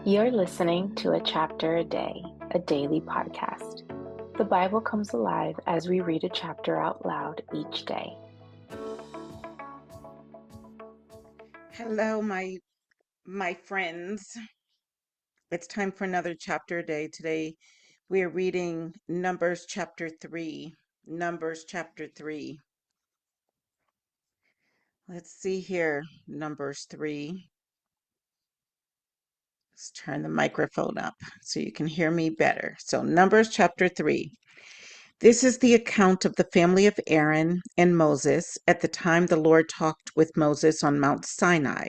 You're listening to A Chapter a Day, a daily podcast. The Bible comes alive as we read a chapter out loud each day. Hello, my friends. It's time for another chapter a day. Today we are reading Numbers chapter 3. Numbers chapter 3. Let's see here. Numbers 3. Let's turn the microphone up so you can hear me better. So, Numbers chapter 3. This is the account of the family of Aaron and Moses at the time the Lord talked with Moses on Mount Sinai.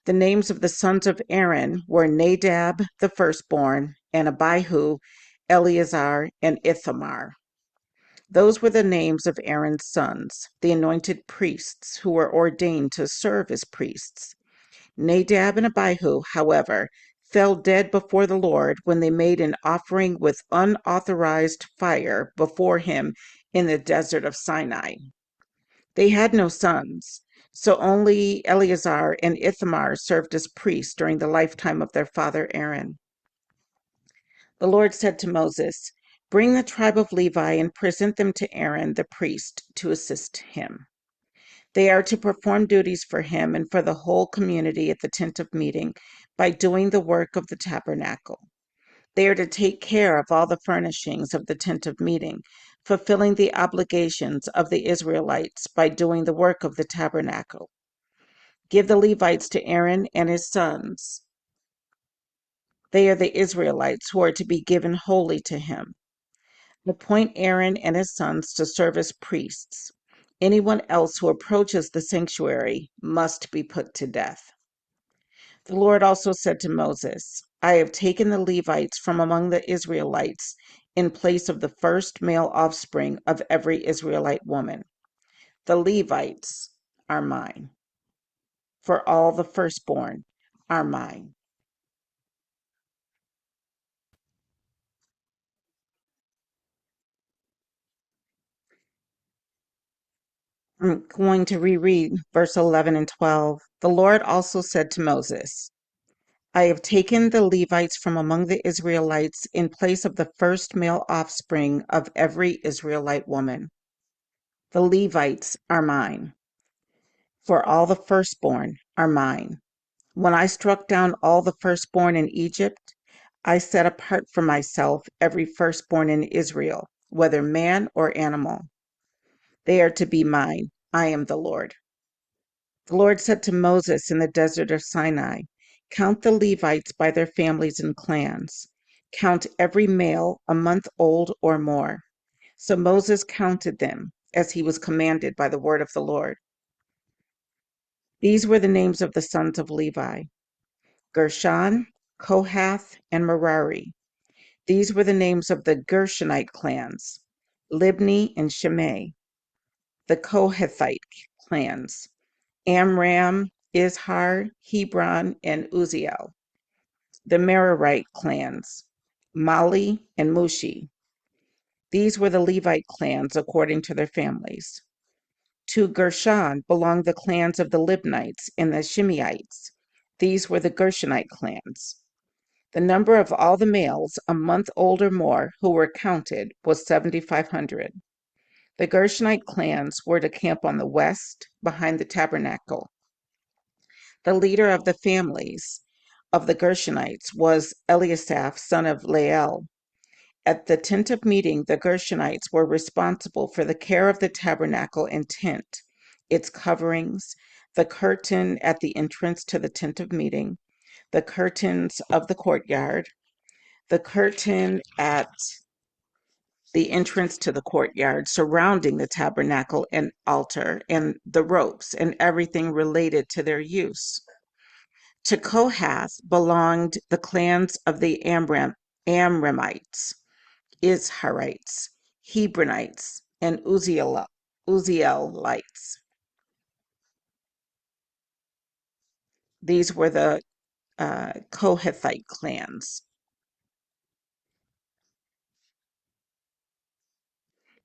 The names of the sons of Aaron were Nadab, the firstborn, and Abihu, Eleazar, and Ithamar. Those were the names of Aaron's sons, the anointed priests who were ordained to serve as priests. Nadab and Abihu, however, fell dead before the Lord when they made an offering with unauthorized fire before him in the desert of Sinai. They had no sons, so only Eleazar and Ithamar served as priests during the lifetime of their father Aaron. The Lord said to Moses, "Bring the tribe of Levi and present them to Aaron the priest to assist him. They are to perform duties for him and for the whole community at the tent of meeting by doing the work of the tabernacle. They are to take care of all the furnishings of the tent of meeting, fulfilling the obligations of the Israelites by doing the work of the tabernacle. Give the Levites to Aaron and his sons. They are the Israelites who are to be given wholly to him. Appoint Aaron and his sons to serve as priests. Anyone else who approaches the sanctuary must be put to death." The Lord also said to Moses, "I have taken the Levites from among the Israelites in place of the first male offspring of every Israelite woman. The Levites are mine, for all the firstborn are mine." I'm going to reread verse 11 and 12. The Lord also said to Moses, "I have taken the Levites from among the Israelites in place of the first male offspring of every Israelite woman. The Levites are mine, for all the firstborn are mine. When I struck down all the firstborn in Egypt, I set apart for myself every firstborn in Israel, whether man or animal. They are to be mine. I am the Lord." The Lord said to Moses in the desert of Sinai, "Count the Levites by their families and clans. Count every male a month old or more." So Moses counted them, as he was commanded by the word of the Lord. These were the names of the sons of Levi: Gershon, Kohath, and Merari. These were the names of the Gershonite clans: Libni and Shimei. The Kohathite clans: Amram, Izhar, Hebron, and Uziel. The Merarite clans: Mali and Mushi. These were the Levite clans according to their families. To Gershon belonged the clans of the Libnites and the Shimeites. These were the Gershonite clans. The number of all the males a month old or more who were counted was 7,500. The Gershonite clans were to camp on the west, behind the tabernacle. The leader of the families of the Gershonites was Eliasaph, son of Lael. At the tent of meeting, the Gershonites were responsible for the care of the tabernacle and tent, its coverings, the curtain at the entrance to the tent of meeting, the curtains of the courtyard, the curtain at the entrance to the courtyard surrounding the tabernacle and altar, and the ropes and everything related to their use. To Kohath belonged the clans of the Amramites, Izharites, Hebronites, and Uzielites. These were the Kohathite clans.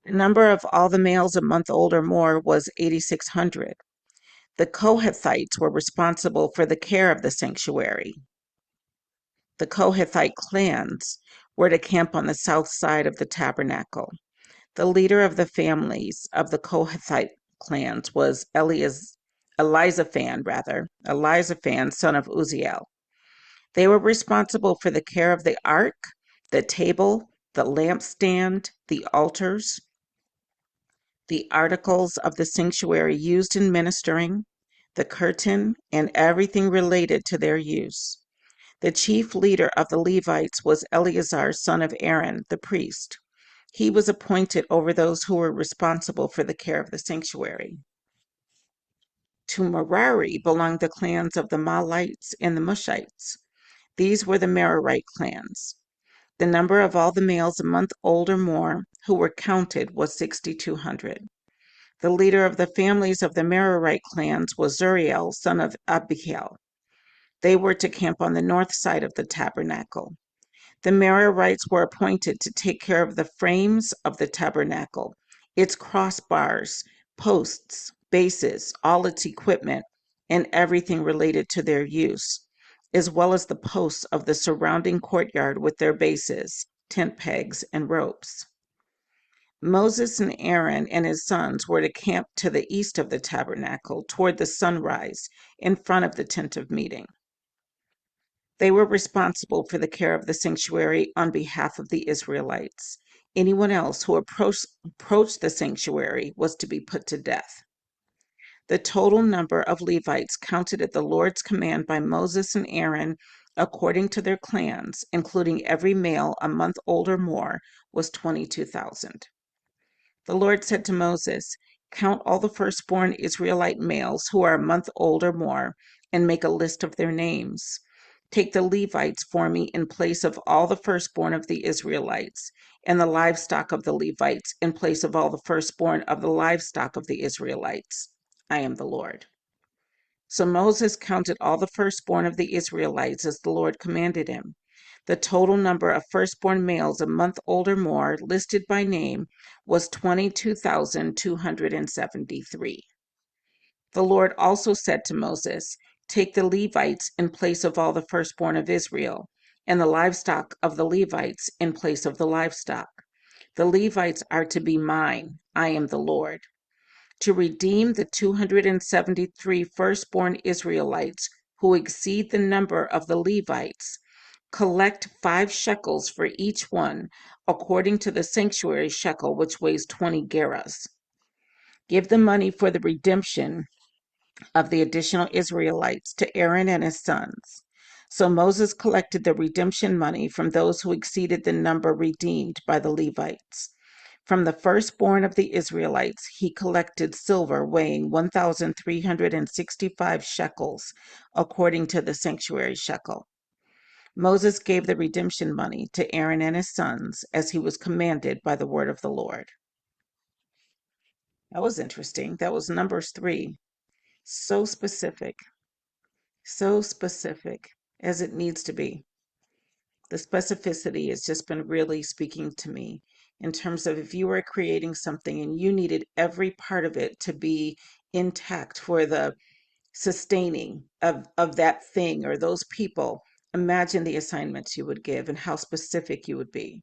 The number of all the males a month old or more was 8,600. The Kohathites were responsible for the care of the sanctuary. The Kohathite clans were to camp on the south side of the tabernacle. The leader of the families of the Kohathite clans was Elizaphan, son of Uzziel. They were responsible for the care of the ark, the table, the lampstand, the altars, the articles of the sanctuary used in ministering, the curtain, and everything related to their use. The chief leader of the Levites was Eleazar, son of Aaron, the priest. He was appointed over those who were responsible for the care of the sanctuary. To Merari belonged the clans of the Mahlites and the Mushites. These were the Merarite clans. The number of all the males a month old or more who were counted was 6,200. The leader of the families of the Merarite clans was Zuriel, son of Abihail. They were to camp on the north side of the tabernacle. The Merarites were appointed to take care of the frames of the tabernacle, its crossbars, posts, bases, all its equipment, and everything related to their use, as well as the posts of the surrounding courtyard with their bases, tent pegs, and ropes. Moses and Aaron and his sons were to camp to the east of the tabernacle toward the sunrise in front of the tent of meeting. They were responsible for the care of the sanctuary on behalf of the Israelites. Anyone else who approached the sanctuary was to be put to death. The total number of Levites counted at the Lord's command by Moses and Aaron, according to their clans, including every male a month old or more, was 22,000. The Lord said to Moses, "Count all the firstborn Israelite males who are a month old or more, and make a list of their names. Take the Levites for me in place of all the firstborn of the Israelites, and the livestock of the Levites in place of all the firstborn of the livestock of the Israelites. I am the Lord." So Moses counted all the firstborn of the Israelites as the Lord commanded him. The total number of firstborn males a month old or more, listed by name, was 22,273. The Lord also said to Moses, "Take the Levites in place of all the firstborn of Israel, and the livestock of the Levites in place of the livestock. The Levites are to be mine. I am the Lord. To redeem the 273 firstborn Israelites who exceed the number of the Levites, collect 5 shekels for each one, according to the sanctuary shekel, which weighs 20 gerahs. Give the money for the redemption of the additional Israelites to Aaron and his sons." So Moses collected the redemption money from those who exceeded the number redeemed by the Levites. From the firstborn of the Israelites, he collected silver weighing 1,365 shekels, according to the sanctuary shekel. Moses gave the redemption money to Aaron and his sons, as he was commanded by the word of the Lord. That was interesting. That was Numbers 3. So specific as it needs to be. The specificity has just been really speaking to me in terms of if you were creating something and you needed every part of it to be intact for the sustaining of that thing or those people, imagine the assignments you would give and how specific you would be.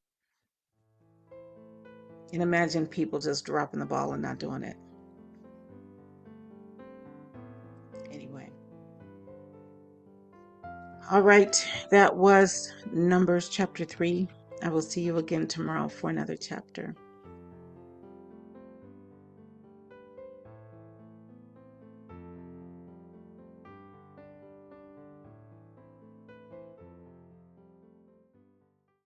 And imagine people just dropping the ball and not doing it. Anyway. All right, that was Numbers chapter 3. I will see you again tomorrow for another chapter.